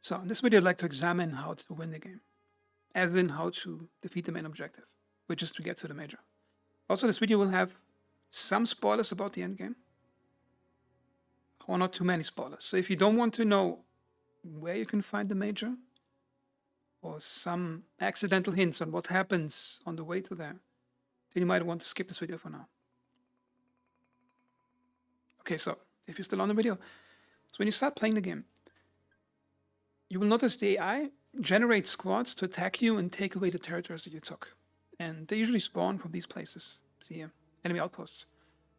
So in this video, I'd like to examine how to win the game, as in how to defeat the main objective, which is to get to the major. Also, this video will have some spoilers about the end game, or not too many spoilers. So if you don't want to know where you can find the major, or some accidental hints on what happens on the way to there, then you might want to skip this video for now. Okay, so if you're still on the video, so when you start playing the game, you will notice the AI generates squads to attack you and take away the territories that you took. And they usually spawn from these places. See here, enemy outposts.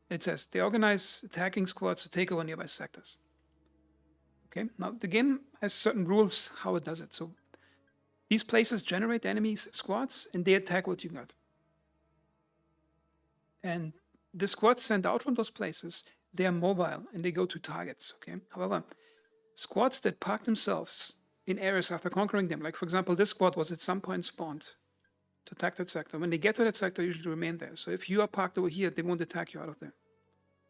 And it says they organize attacking squads to take over nearby sectors. Okay, now the game has certain rules how it does it. So these places generate enemy squads and they attack what you got. And the squads sent out from those places, they are mobile and they go to targets. Okay, however, squads that park themselves in areas after conquering them, like for example, this squad was at some point spawned to attack that sector. When they get to that sector, they usually remain there. So if you are parked over here, they won't attack you out of there.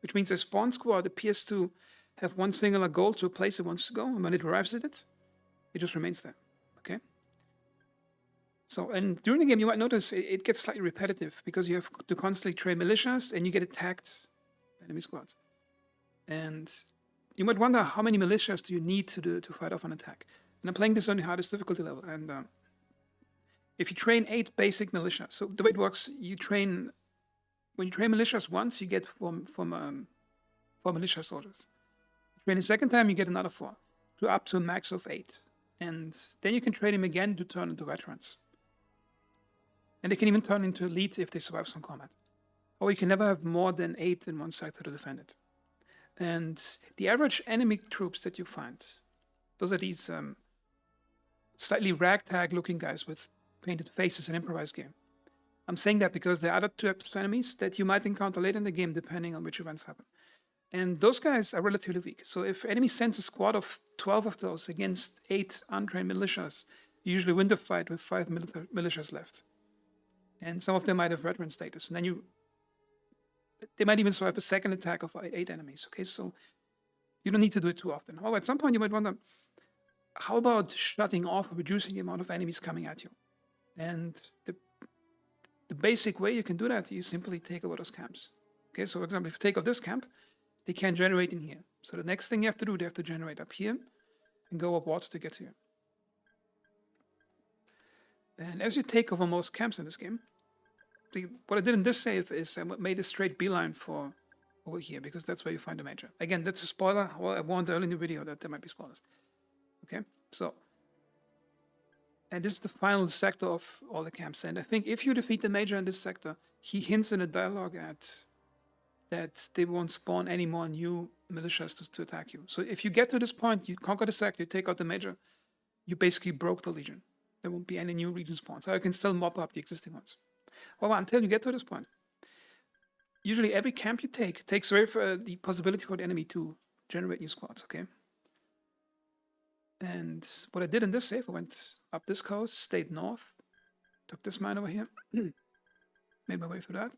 Which means a spawn squad appears to have one singular goal to a place it wants to go, and when it arrives at it, it just remains there. Okay? So, and during the game, you might notice it gets slightly repetitive because you have to constantly train militias and you get attacked by enemy squads. And you might wonder how many militias do you need to fight off an attack. And I'm playing this on the hardest difficulty level. And if you train 8 basic militias, so the way it works, when you train militias once, you get 4 militia soldiers. You train a second time, you get another 4, to up to a max of 8. And then you can train them again to turn into veterans. And they can even turn into elite if they survive some combat. Or you can never have more than 8 in one sector to defend it. And the average enemy troops that you find, those are these slightly ragtag looking guys with painted faces in an improvised game. I'm saying that because there are other types of enemies that you might encounter later in the game depending on which events happen. And those guys are relatively weak. So if enemy sends a squad of 12 of those against 8 untrained militias, you usually win the fight with 5 militias left. And some of them might have veteran status. And then they might even survive a second attack of 8 enemies. Okay, so you don't need to do it too often. However, at some point you might wonder, how about shutting off or reducing the amount of enemies coming at you? And the basic way you can do that is simply take over those camps. Okay, so for example, if you take over this camp, they can generate in here. So the next thing you have to do, they have to generate up here and go up water to get here. And as you take over most camps in this game, what I did in this save is I made a straight beeline for over here because that's where you find the major. Again, that's a spoiler. Well, I warned earlier in the video that there might be spoilers. Okay, so, and this is the final sector of all the camps. And I think if you defeat the major in this sector, he hints in a dialogue at that they won't spawn any more new militias to attack you. So if you get to this point, you conquer the sector, you take out the major, you basically broke the legion. There won't be any new legion spawns. So you can still mop up the existing ones. Well, until you get to this point. Usually every camp you take takes away the possibility for the enemy to generate new squads, okay? And what I did in this save, I went up this coast, stayed north, took this mine over here, made my way through that.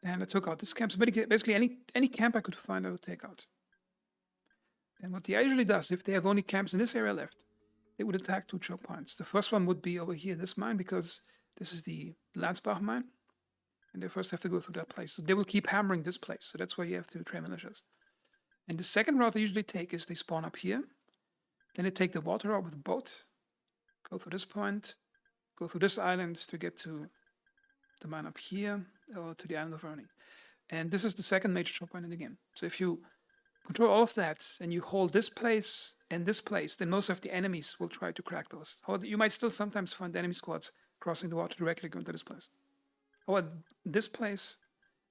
And I took out this camp. So basically any camp I could find, I would take out. And what the AI usually does, if they have only camps in this area left, they would attack 2 choke points. The first one would be over here, this mine, because this is the Landsbach mine. And they first have to go through that place. So they will keep hammering this place. So that's why you have to train militias. And the second route they usually take is they spawn up here. Then they take the water out with a boat, go through this point, go through this island to get to the mine up here, or to the island of Ernie. And this is the second major choke point in the game. So if you control all of that and you hold this place and this place, then most of the enemies will try to crack those. However, you might still sometimes find enemy squads crossing the water directly going to this place. However, this place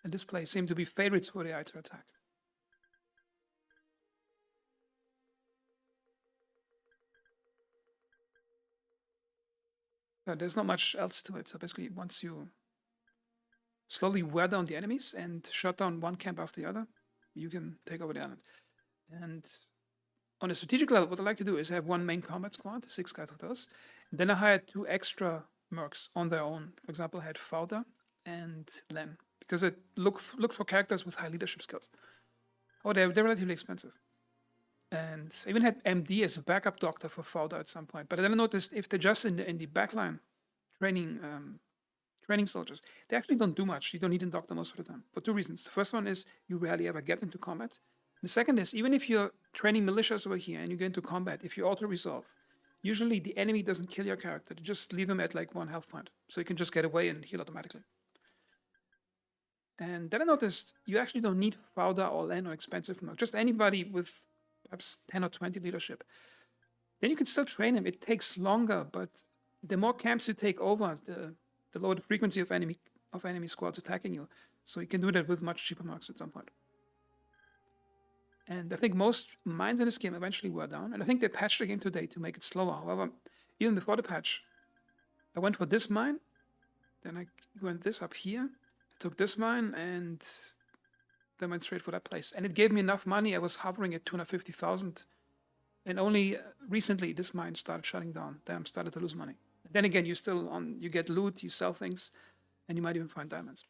and this place seem to be favorites for the AI to attack. There's not much else to it. So basically, once you slowly wear down the enemies and shut down one camp after the other, you can take over the island. And on a strategic level, what I like to do is have one main combat squad, 6 guys of those. And then I hired 2 extra mercs on their own. For example, I had Fauda and Lem, because I look for characters with high leadership skills. Oh, they're relatively expensive. And I even had MD as a backup doctor for Fauda at some point. But then I noticed if they're just in the backline training training soldiers, they actually don't do much. You don't need a doctor most of the time for two reasons. The first one is you rarely ever get into combat. The second is even if you're training militias over here and you get into combat, if you auto resolve, usually the enemy doesn't kill your character. They just leave him at like 1 health point, so you can just get away and heal automatically. And then I noticed you actually don't need Fauda or Len or expensive Merc, just anybody with perhaps 10 or 20 leadership. Then you can still train him. It takes longer, but the more camps you take over, the lower the frequency of enemy squads attacking you. So you can do that with much cheaper mercs at some point. And I think most mines in this game eventually were down. And I think they patched the game today to make it slower. However, even before the patch, I went for this mine. Then I went this up here. I took this mine and then went straight for that place. And it gave me enough money. I was hovering at 250,000. And only recently this mine started shutting down. Then I started to lose money. Then again, you get loot, you sell things, and you might even find diamonds.